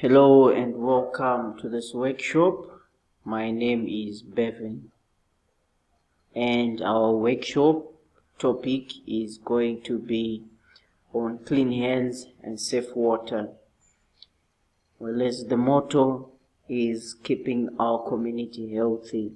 Hello and welcome to this workshop. My name is Bevan and our workshop topic is going to be on clean hands and safe water. Well, as the motto is keeping our community healthy.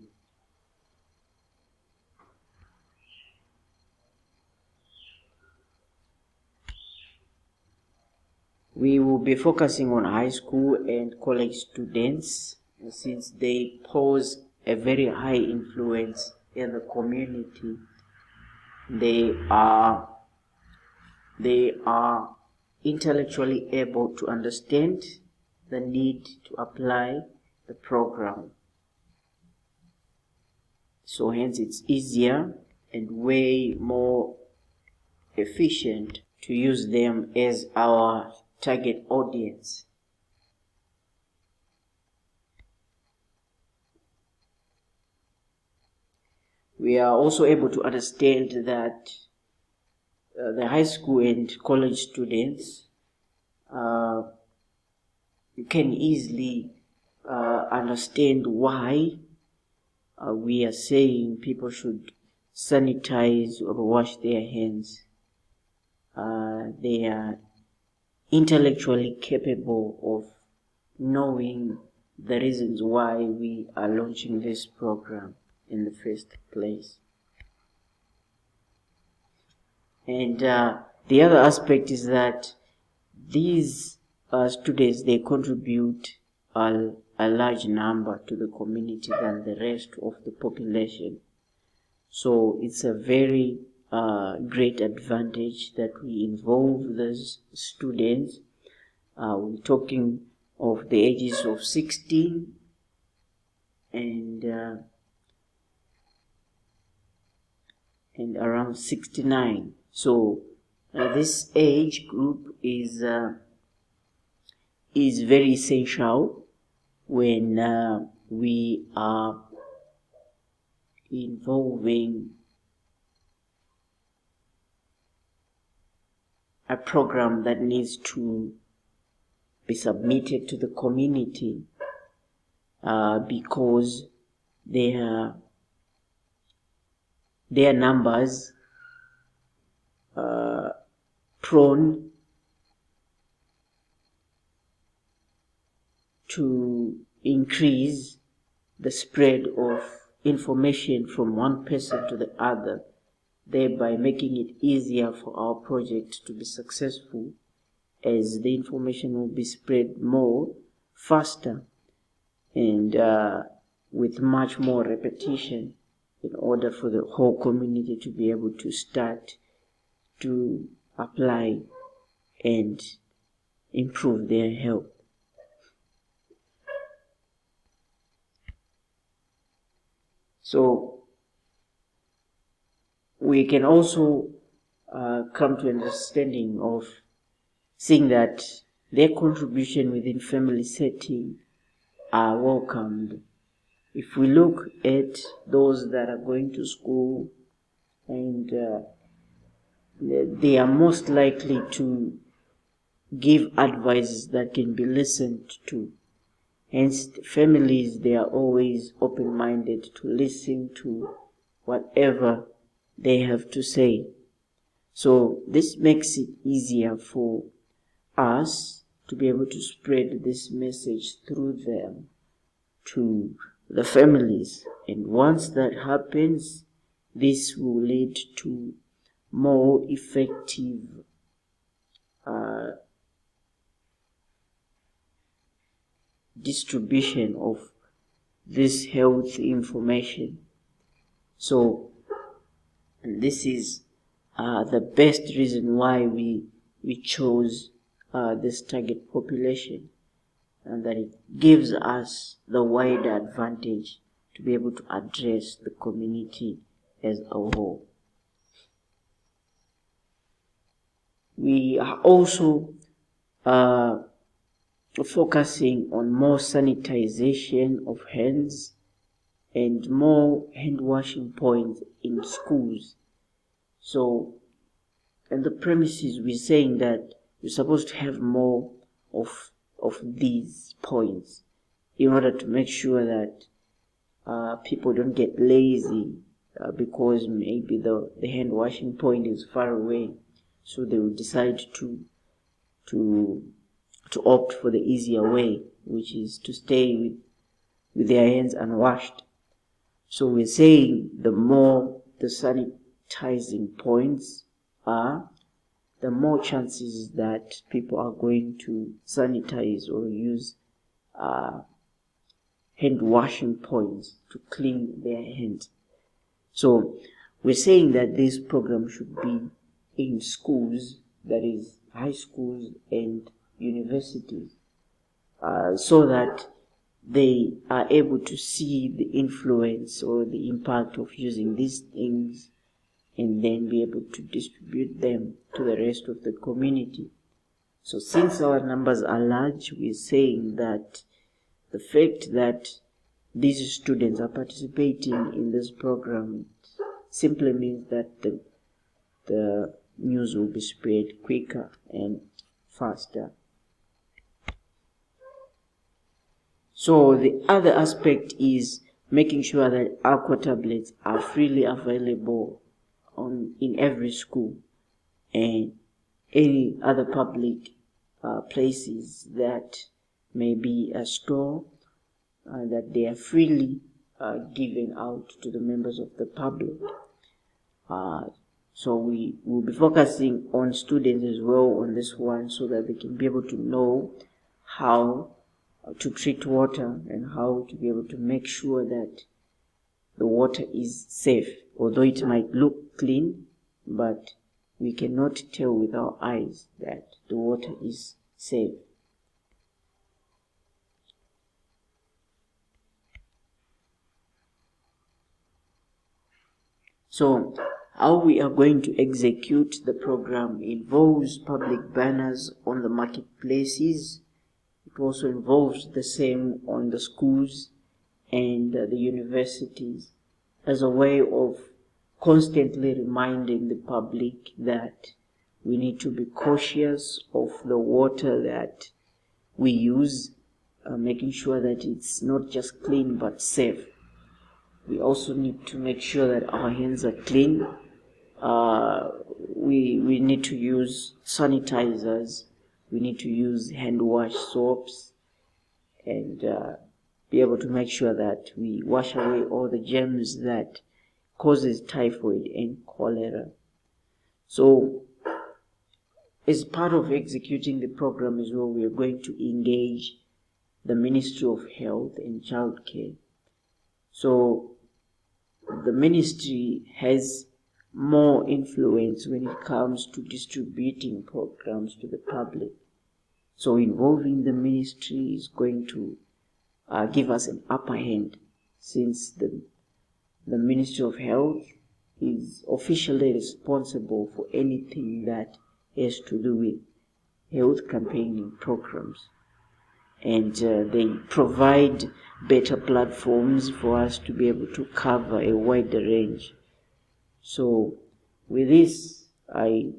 We will be focusing on high school and college students since they pose a very high influence in the community. They are intellectually able to understand the need to apply the program. So hence it's easier and way more efficient to use them as our target audience. We are also able to understand that the high school and college students can easily understand why we are saying people should sanitize or wash their hands. They are intellectually capable of knowing the reasons why we are launching this program in the first place. And the other aspect is that these students, they contribute a large number to the community than the rest of the population. So it's a very great advantage that we involve those students. We're talking of the ages of 16 and around 69. So this age group is very essential when we are involving a program that needs to be submitted to the community because their numbers prone to increase the spread of information from one person to the other, thereby making it easier for our project to be successful, as the information will be spread more faster and with much more repetition in order for the whole community to be able to start to apply and improve their health. So we can also come to an understanding of seeing that their contribution within family setting are welcomed. If we look at those that are going to school and they are most likely to give advice that can be listened to. Hence, families, they are always open-minded to listen to whatever they have to say. So this makes it easier for us to be able to spread this message through them to the families. And once that happens, this will lead to more effective distribution of this health information. So this is the best reason why we chose this target population, and that it gives us the wider advantage to be able to address the community as a whole. We are also focusing on more sanitization of hands and more hand washing points in schools. So in the premises, we're saying that you're supposed to have more of of these points in order to make sure that people don't get lazy because maybe the hand washing point is far away, so they will decide to opt for the easier way, which is to stay with their hands unwashed. So we're saying the more the sanitizing points are, the more chances that people are going to sanitize or use hand washing points to clean their hands. So we're saying that this program should be in schools, that is high schools and universities, so that they are able to see the influence or the impact of using these things and then be able to distribute them to the rest of the community. So since our numbers are large, we're saying that the fact that these students are participating in this program simply means that the news will be spread quicker and faster. So the other aspect is making sure that aqua tablets are freely available in every school and any other public places that may be a store, that they are freely given out to the members of the public. So we will be focusing on students as well on this one, so that they can be able to know how to treat water and how to be able to make sure that the water is safe. Although it might look clean, but we cannot tell with our eyes that the water is safe. So how we are going to execute the program involves public banners on the marketplaces. It also involves the same on the schools and the universities, as a way of constantly reminding the public that we need to be cautious of the water that we use, making sure that it's not just clean but safe. We also need to make sure that our hands are clean. We need to use sanitizers. We need to use hand wash soaps, and be able to make sure that we wash away all the germs that causes typhoid and cholera. So as part of executing the program as well, we are going to engage the Ministry of Health and Childcare. So the ministry has more influence when it comes to distributing programs to the public. So involving the ministry is going to give us an upper hand, since the Ministry of Health is officially responsible for anything that has to do with health campaigning programs. And they provide better platforms for us to be able to cover a wider range. So with this, I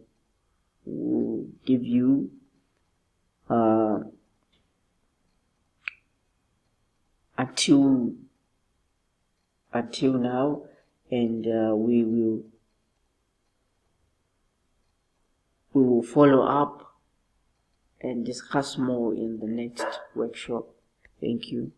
will give you until now, and we will follow up and discuss more in the next workshop. Thank you.